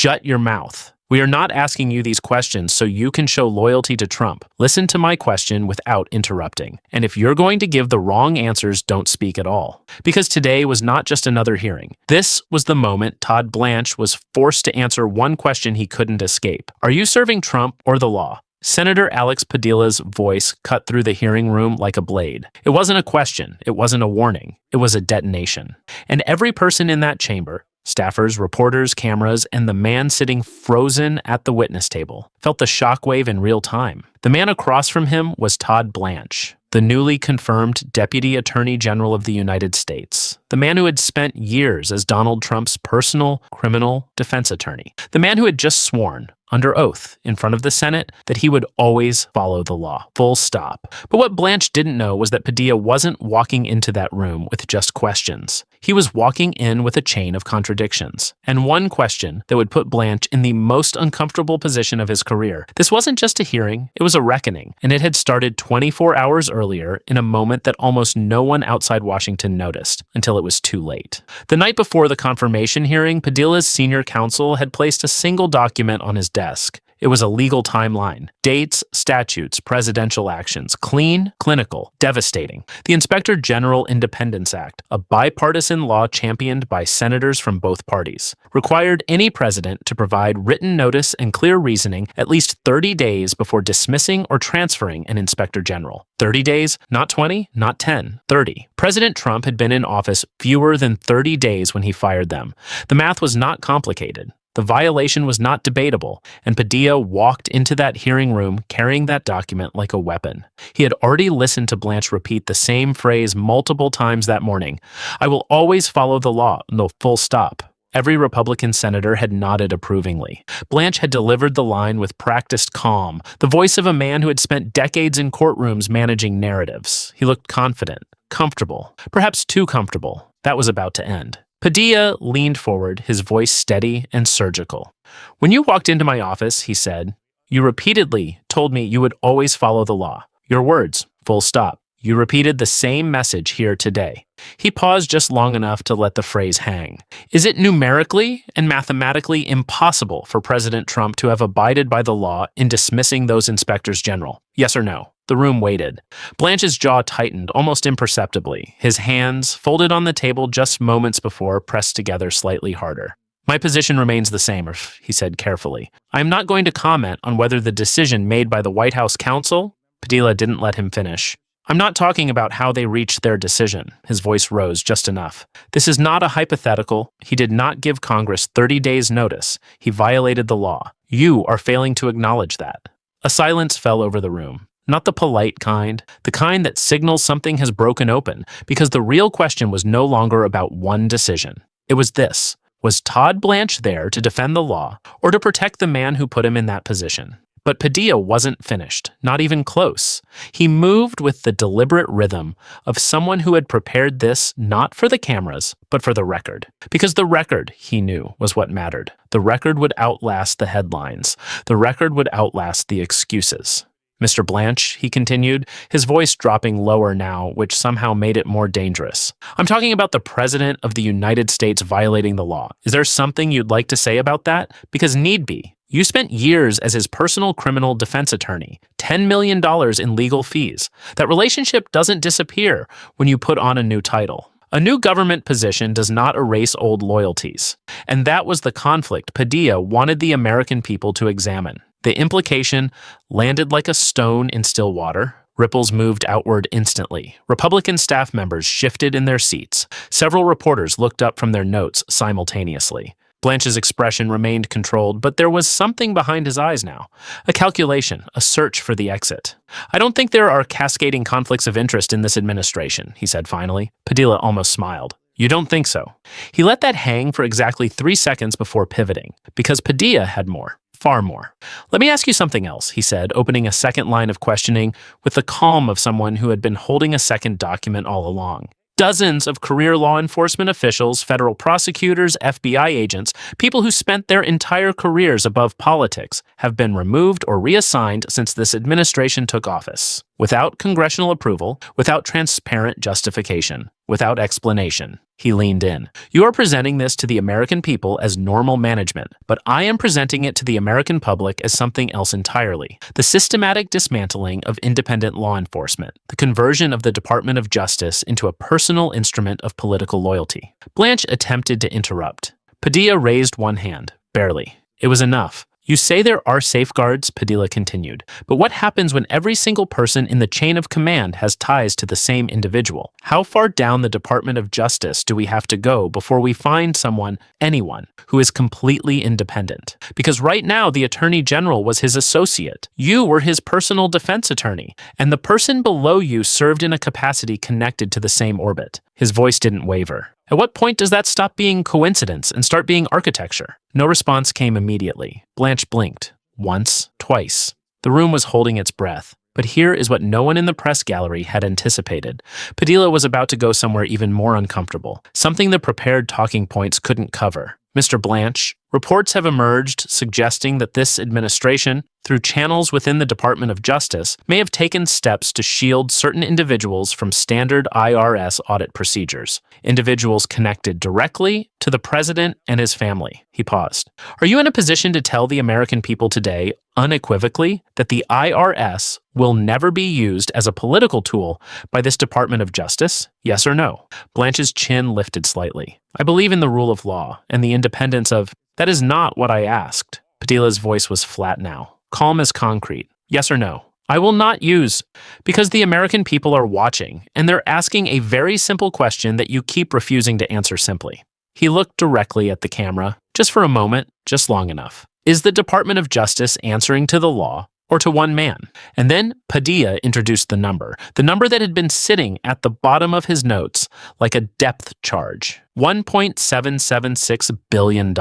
Shut your mouth. We are not asking you these questions so you can show loyalty to Trump. Listen to my question without interrupting. And if you're going to give the wrong answers, don't speak at all. Because today was not just another hearing. This was the moment Todd Blanche was forced to answer one question he couldn't escape. Are you serving Trump or the law? Senator Alex Padilla's voice cut through the hearing room like a blade. It wasn't a question. It wasn't a warning. It was a detonation. And every person in that chamber, staffers, reporters, cameras, and the man sitting frozen at the witness table, felt the shockwave in real time. The man across from him was Todd Blanche, the newly confirmed Deputy Attorney General of the United States, the man who had spent years as Donald Trump's personal criminal defense attorney, the man who had just sworn, under oath, in front of the Senate, that he would always follow the law, full stop. But what Blanche didn't know was that Padilla wasn't walking into that room with just questions. He was walking in with a chain of contradictions, and one question that would put Blanche in the most uncomfortable position of his career. This wasn't just a hearing, it was a reckoning, and it had started 24 hours earlier in a moment that almost no one outside Washington noticed, until it was too late. The night before the confirmation hearing, Padilla's senior counsel had placed a single document on his desk. It was a legal timeline. Dates, statutes, presidential actions. Clean, clinical, devastating. The Inspector General Independence Act, a bipartisan law championed by senators from both parties, required any president to provide written notice and clear reasoning at least 30 days before dismissing or transferring an inspector general. 30 days, not 20, not 10, 30. President Trump had been in office fewer than 30 days when he fired them. The math was not complicated. The violation was not debatable, and Padilla walked into that hearing room carrying that document like a weapon. He had already listened to Blanche repeat the same phrase multiple times that morning. I will always follow the law, no, full stop. Every Republican senator had nodded approvingly. Blanche had delivered the line with practiced calm, the voice of a man who had spent decades in courtrooms managing narratives. He looked confident, comfortable, perhaps too comfortable. That was about to end. Padilla leaned forward, his voice steady and surgical. When you walked into my office, he said, you repeatedly told me you would always follow the law. Your words, full stop. You repeated the same message here today. He paused just long enough to let the phrase hang. Is it numerically and mathematically impossible for President Trump to have abided by the law in dismissing those inspectors general? Yes or no? The room waited. Blanche's jaw tightened almost imperceptibly. His hands, folded on the table just moments before, pressed together slightly harder. My position remains the same, he said carefully. I am not going to comment on whether the decision made by the White House counsel. Padilla didn't let him finish. I'm not talking about how they reached their decision. His voice rose just enough. This is not a hypothetical. He did not give Congress 30 days' notice. He violated the law. You are failing to acknowledge that. A silence fell over the room. Not the polite kind, the kind that signals something has broken open, because the real question was no longer about one decision. It was this: was Todd Blanche there to defend the law or to protect the man who put him in that position? But Padilla wasn't finished, not even close. He moved with the deliberate rhythm of someone who had prepared this not for the cameras, but for the record. Because the record, he knew, was what mattered. The record would outlast the headlines. The record would outlast the excuses. Mr. Blanche, he continued, his voice dropping lower now, which somehow made it more dangerous. I'm talking about the President of the United States violating the law. Is there something you'd like to say about that? Because need be. You spent years as his personal criminal defense attorney, $10 million in legal fees. That relationship doesn't disappear when you put on a new title. A new government position does not erase old loyalties. And that was the conflict Padilla wanted the American people to examine. The implication landed like a stone in still water. Ripples moved outward instantly. Republican staff members shifted in their seats. Several reporters looked up from their notes simultaneously. Blanche's expression remained controlled, but there was something behind his eyes now. A calculation, a search for the exit. I don't think there are cascading conflicts of interest in this administration, he said finally. Padilla almost smiled. You don't think so? He let that hang for exactly 3 seconds before pivoting, because Padilla had more. Far more. Let me ask you something else, he said, opening a second line of questioning with the calm of someone who had been holding a second document all along. Dozens of career law enforcement officials, federal prosecutors, FBI agents, people who spent their entire careers above politics, have been removed or reassigned since this administration took office. Without congressional approval, without transparent justification, without explanation. He leaned in. You are presenting this to the American people as normal management, but I am presenting it to the American public as something else entirely. The systematic dismantling of independent law enforcement, the conversion of the Department of Justice into a personal instrument of political loyalty. Blanche attempted to interrupt. Padilla raised one hand, barely. It was enough. You say there are safeguards, Padilla continued, but what happens when every single person in the chain of command has ties to the same individual? How far down the Department of Justice do we have to go before we find someone, anyone, who is completely independent? Because right now the Attorney General was his associate. You were his personal defense attorney, and the person below you served in a capacity connected to the same orbit. His voice didn't waver. At what point does that stop being coincidence and start being architecture? No response came immediately. Blanche blinked. Once, twice. The room was holding its breath. But here is what no one in the press gallery had anticipated. Padilla was about to go somewhere even more uncomfortable, something the prepared talking points couldn't cover. Mr. Blanche, reports have emerged suggesting that this administration, through channels within the Department of Justice, may have taken steps to shield certain individuals from standard IRS audit procedures, individuals connected directly to the president and his family. He paused. Are you in a position to tell the American people today, unequivocally, that the IRS will never be used as a political tool by this Department of Justice? Yes or no? Blanche's chin lifted slightly. I believe in the rule of law and the independence of... That is not what I asked. Padilla's voice was flat now, calm as concrete. Yes or no? I will not use, because the American people are watching, and they're asking a very simple question that you keep refusing to answer simply. He looked directly at the camera, just for a moment, just long enough. Is the Department of Justice answering to the law or to one man? And then Padilla introduced the number that had been sitting at the bottom of his notes like a depth charge, $1.776 billion.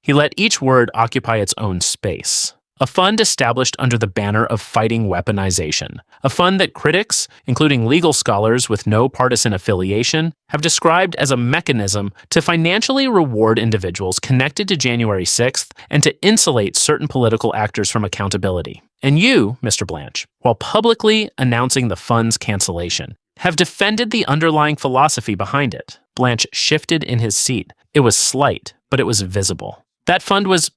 He let each word occupy its own space. A fund established under the banner of fighting weaponization. A fund that critics, including legal scholars with no partisan affiliation, have described as a mechanism to financially reward individuals connected to January 6th and to insulate certain political actors from accountability. And you, Mr. Blanche, while publicly announcing the fund's cancellation, have defended the underlying philosophy behind it. Blanche shifted in his seat. It was slight, but it was visible. That fund was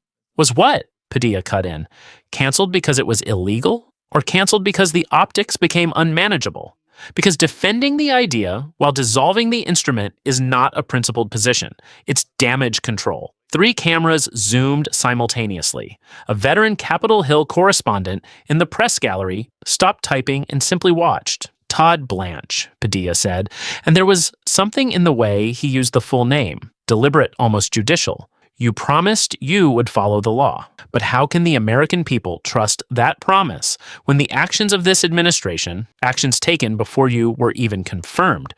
what? Padilla cut in. Canceled because it was illegal? Or canceled because the optics became unmanageable? Because defending the idea while dissolving the instrument is not a principled position. It's damage control. 3 cameras zoomed simultaneously. A veteran Capitol Hill correspondent in the press gallery stopped typing and simply watched. Todd Blanche, Padilla said, and there was something in the way he used the full name, deliberate, almost judicial. You promised you would follow the law. But how can the American people trust that promise when the actions of this administration, actions taken before you were even confirmed,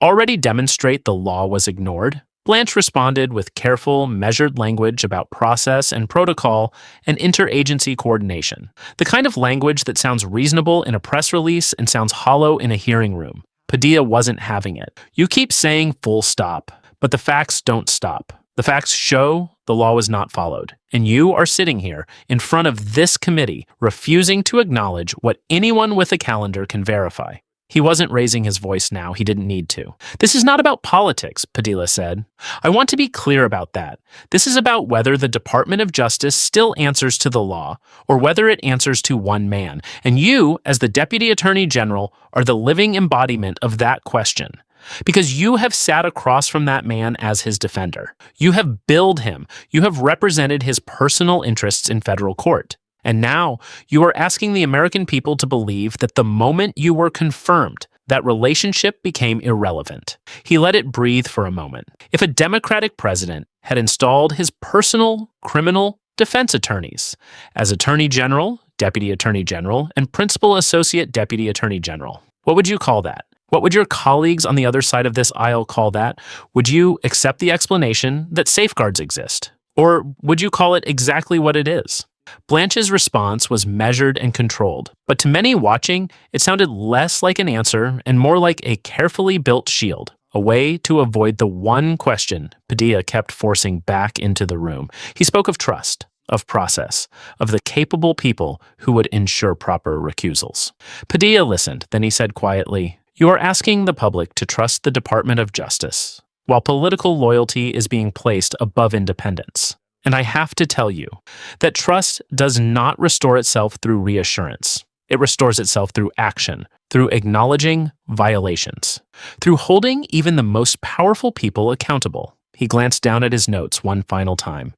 already demonstrate the law was ignored? Blanche responded with careful, measured language about process and protocol and interagency coordination, the kind of language that sounds reasonable in a press release and sounds hollow in a hearing room. Padilla wasn't having it. You keep saying full stop, but the facts don't stop. The facts show the law was not followed, and you are sitting here in front of this committee refusing to acknowledge what anyone with a calendar can verify. He wasn't raising his voice now. He didn't need to. This is not about politics, Padilla said. I want to be clear about that. This is about whether the Department of Justice still answers to the law or whether it answers to one man. And you, as the Deputy Attorney General, are the living embodiment of that question. Because you have sat across from that man as his defender. You have billed him. You have represented his personal interests in federal court. And now you are asking the American people to believe that the moment you were confirmed, that relationship became irrelevant. He let it breathe for a moment. If a Democratic president had installed his personal criminal defense attorneys as Attorney General, Deputy Attorney General, and Principal Associate Deputy Attorney General, what would you call that? What would your colleagues on the other side of this aisle call that? Would you accept the explanation that safeguards exist? Or would you call it exactly what it is? Blanche's response was measured and controlled, but to many watching, it sounded less like an answer and more like a carefully built shield, a way to avoid the one question Padilla kept forcing back into the room. He spoke of trust, of process, of the capable people who would ensure proper recusals. Padilla listened, then he said quietly, You are asking the public to trust the Department of Justice. while political loyalty is being placed above independence. And I have to tell you that trust does not restore itself through reassurance. It restores itself through action, through acknowledging violations, through holding even the most powerful people accountable. He glanced down at his notes one final time,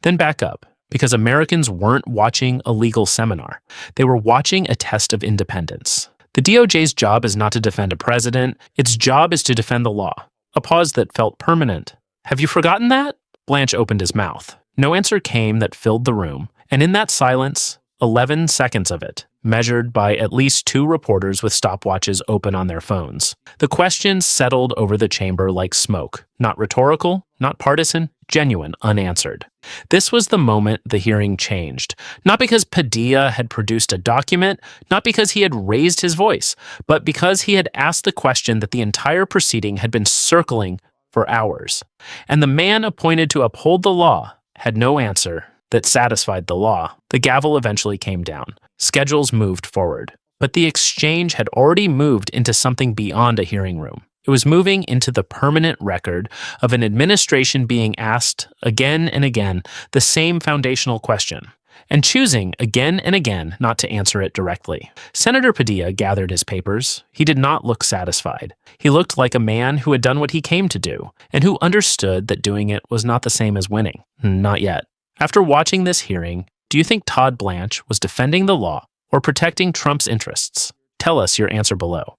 then back up, because Americans weren't watching a legal seminar. They were watching a test of independence. The DOJ's job is not to defend a president. Its job is to defend the law. A pause that felt permanent. Have you forgotten that? Blanche opened his mouth. No answer came that filled the room, and in that silence, 11 seconds of it, measured by at least 2 reporters with stopwatches open on their phones. The questions settled over the chamber like smoke, not rhetorical, not partisan, genuine, unanswered. This was the moment the hearing changed, not because Padilla had produced a document, not because he had raised his voice, but because he had asked the question that the entire proceeding had been circling for hours. And the man appointed to uphold the law had no answer that satisfied the law. The gavel eventually came down. Schedules moved forward. But the exchange had already moved into something beyond a hearing room. It was moving into the permanent record of an administration being asked again and again the same foundational question, and choosing again and again not to answer it directly. Senator Padilla gathered his papers. He did not look satisfied. He looked like a man who had done what he came to do, and who understood that doing it was not the same as winning. Not yet. After watching this hearing, do you think Todd Blanche was defending the law or protecting Trump's interests? Tell us your answer below.